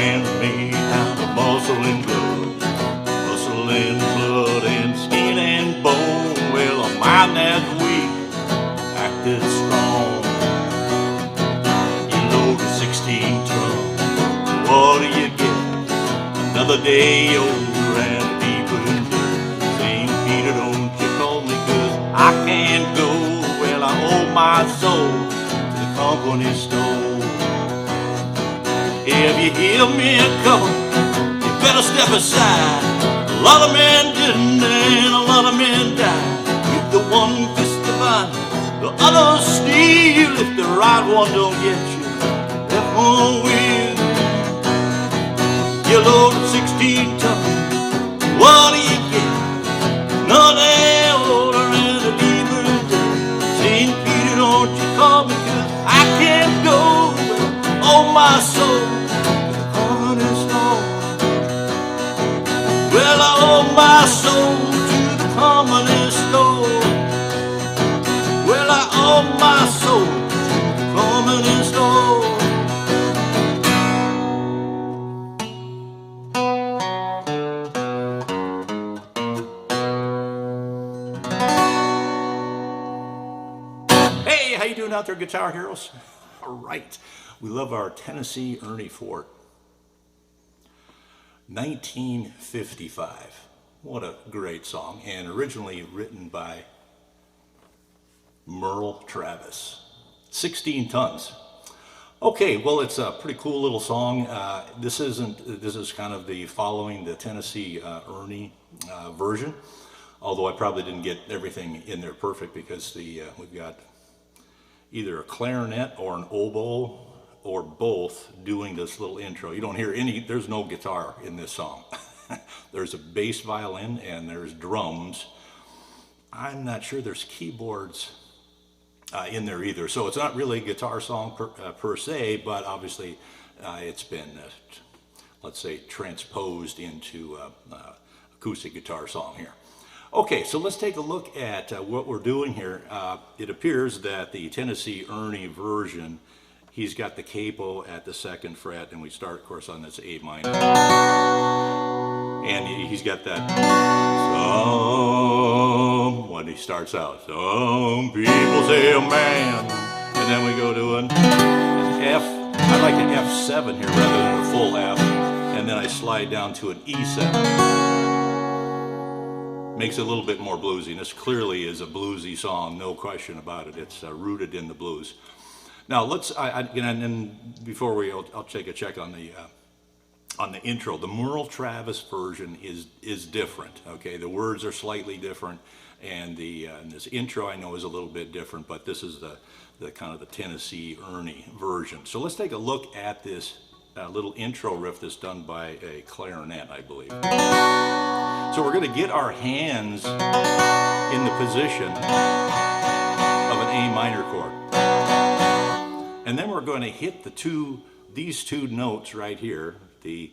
man made out of muscle and blood and skin and bone. Well, a mind that's weak acted strong. You load a 16 ton, what do you get? Another day older and deeper in debt. St. Peter, don't you call me, 'cause I can't go. Well, I owe my soul to the company store. If you hear me coming, you better step aside. A lot of men didn't and a lot of men died. If the one fist divine, the other steal. If the right one don't get you, left one will. You load 16 tons, what do you get? Another older and a deeper debt. St. Peter, don't you call me, 'cause I can't go. Oh, my soul, the communist law. Well, I owe my soul to the communist store. Well, I owe my soul to the communist store. Hey, how you doing out there, guitar heroes? All right, we love our Tennessee Ernie Fort. 1955. What a great song, and originally written by Merle Travis. 16 tons. Okay, well, it's a pretty cool little song. This is kind of the following the Tennessee Ernie version, although I probably didn't get everything in there perfect because we've got either a clarinet or an oboe or both doing this little intro. You don't hear there's no guitar in this song. There's a bass violin and there's drums. I'm not sure there's keyboards in there either. So it's not really a guitar song per se, but obviously it's been, let's say, transposed into acoustic guitar song here. Okay, so let's take a look at what we're doing here. It appears that the Tennessee Ernie version, he's got the capo at the 2nd fret, and we start, of course, on this A minor. And he's got that when he starts out, some people say a man, and then we go to an F. I like an F7 here rather than a full F, and then I slide down to an E7. Makes it a little bit more bluesy. And this clearly is a bluesy song, no question about it. It's rooted in the blues. Now let's, and before I'll take a check on the intro. The Merle Travis version is different. Okay, the words are slightly different, and this intro I know is a little bit different, but this is the kind of the Tennessee Ernie version. So let's take a look at this little intro riff that's done by a clarinet, I believe. So we're going to get our hands in the position of an A minor chord. And then we're going to hit these two notes right here, the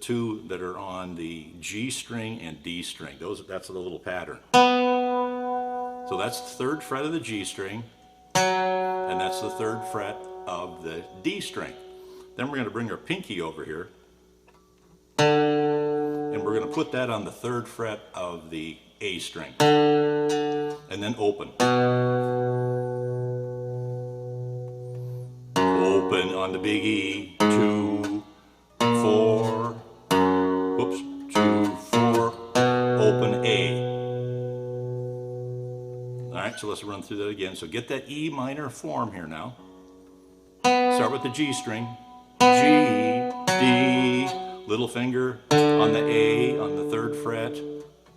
two that are on the G string and D string. That's the little pattern. So that's the 3rd fret of the G string, and that's the 3rd fret of the D string. Then we're going to bring our pinky over here, and we're going to put that on the 3rd fret of the A string, and then open. Open on the big E, 2, 4, whoops, 2, 4, open A. All right, so let's run through that again. So get that E minor form here now. Start with the G string, G, D, little finger on the A on the 3rd fret,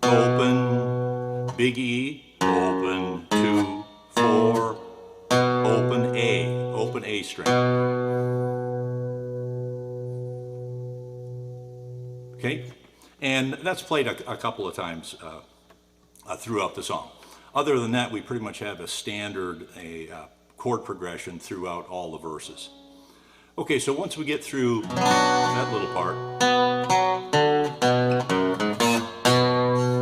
open, big E, open, 2, 4, open A string. Okay, and that's played a couple of times throughout the song. Other than that, we pretty much have a standard chord progression throughout all the verses. Okay, so once we get through that little part,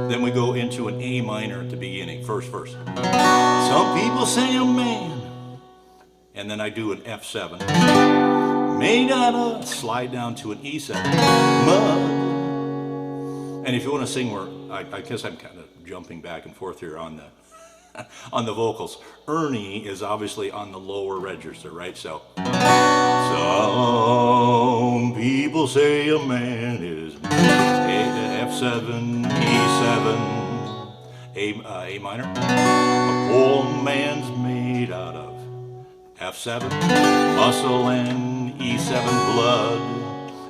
then we go into an A minor at the beginning, first verse. Some people say I'm man, and then I do an F7. made out of, slide down to an E7, mud. And if you want to sing where, I guess I'm kind of jumping back and forth here on the on the vocals. Ernie is obviously on the lower register, right? So, some people say a man is F7, E7, A minor. A poor man's made out of F7, muscle and E7 blood,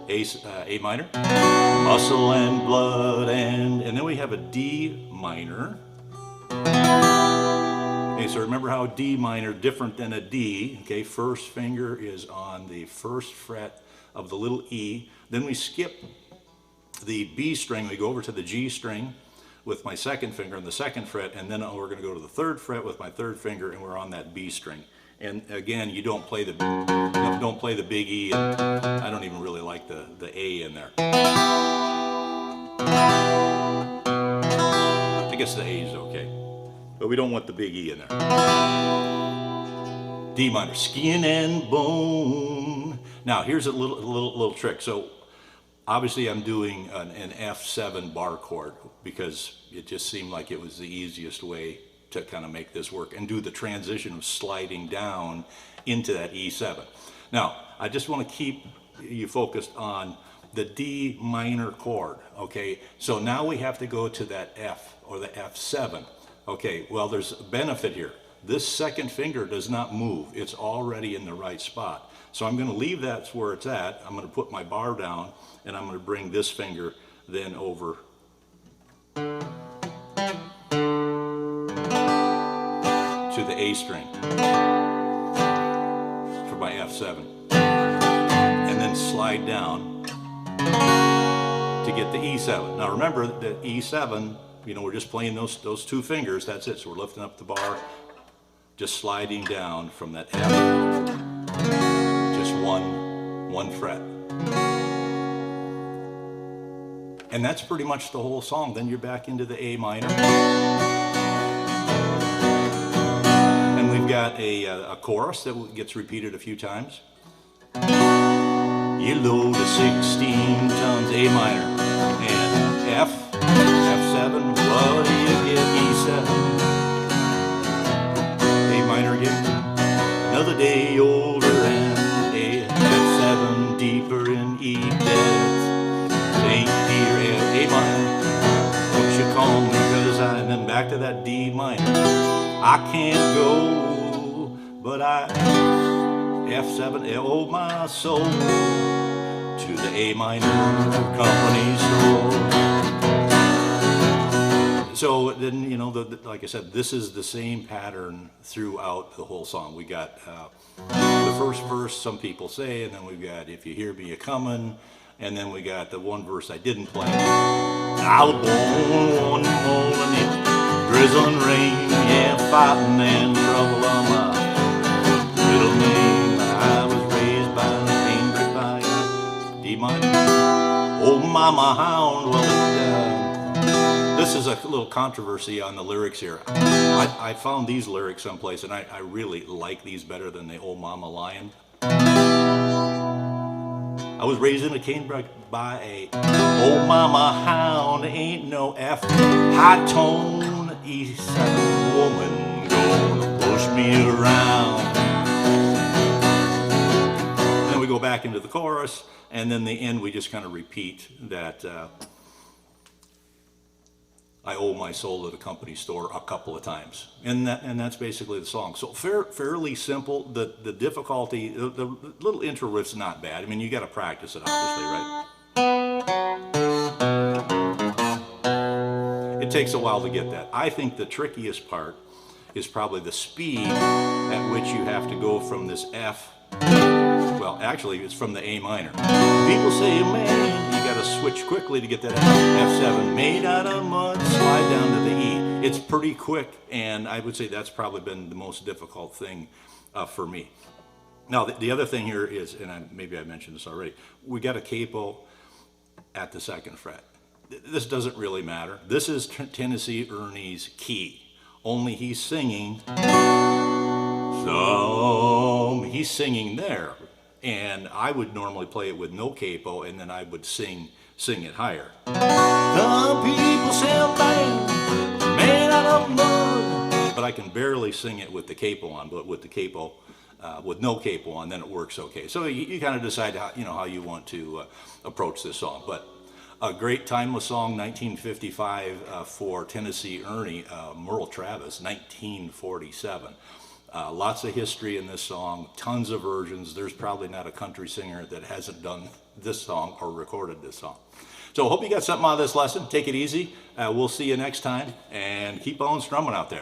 A minor, muscle and blood, and then we have a D minor. Okay, so remember how D minor different than a D. Okay, first finger is on the first fret of the little E. Then we skip the B string. We go over to the G string with my second finger on the second fret, and then we're going to go to the third fret with my third finger, and we're on that B string. And again, you don't play the big E. And I don't even really like the A in there. I guess the A is okay, but we don't want the big E in there. D minor, skin and bone. Now here's a little trick. So obviously I'm doing an F7 bar chord because it just seemed like it was the easiest way to kind of make this work and do the transition of sliding down into that E7. Now I just want to keep you focused on the D minor chord. Okay, so now we have to go to that F or the F7. Okay, well there's a benefit here. This second finger does not move. It's already in the right spot. So I'm going to leave that where it's at. I'm going to put my bar down and I'm going to bring this finger then over to the A string for my F7. And then slide down to get the E7. Now remember that E7, you know, we're just playing those two fingers, that's it. So we're lifting up the bar, just sliding down from that F, just one fret. And that's pretty much the whole song. Then you're back into the A minor. And we've got a chorus that gets repeated a few times. You load a 16 tons, A minor, and F7, what do you get, E7, A minor again, another day older, and F7 deeper in E depth, St. Peter, A minor, won't you call me, cause and then back to that D minor, I can't go, but I, F7, oh my soul, to the A minor company store. So then, you know, like I said, this is the same pattern throughout the whole song. We got the first verse, some people say, and then we've got If You Hear Me A-Comin', and then we got the one verse I didn't play. I was born one morning, drizzling rain, yeah, fighting and trouble on my middle name. I was raised by the canebrake vine, D minor, oh mama hound. Well, this is a little controversy on the lyrics here. I found these lyrics someplace, and I really like these better than the old mama lion. I was raised in a canebrake by a old mama hound, ain't no F high tone E7 woman gonna push me around. And then we go back into the chorus, and then the end we just kind of repeat that I owe my soul to the company store a couple of times, and that's basically the song. So fairly simple. The difficulty, the little intro riff's not bad. I mean, you got to practice it, obviously, right? It takes a while to get that. I think the trickiest part is probably the speed at which you have to go from this F. Well, actually, it's from the A minor. People say, man, you got to switch quickly to get that F7 made out of mud, slide down to the E. It's pretty quick, and I would say that's probably been the most difficult thing for me. Now, the other thing here is, and maybe I mentioned this already, we got a capo at the second fret. This doesn't really matter. This is Tennessee Ernie's key, only he's singing. He's singing there. And I would normally play it with no capo, and then I would sing it higher. Some people say I'm made out of mud. But I can barely sing it with the capo on, but with the capo, with no capo on, then it works okay. So you kind of decide how, how you want to approach this song. But a great timeless song, 1955 for Tennessee Ernie, Merle Travis, 1947. Lots of history in this song, tons of versions. There's probably not a country singer that hasn't done this song or recorded this song. So hope you got something out of this lesson. Take it easy. We'll see you next time, and keep on strumming out there.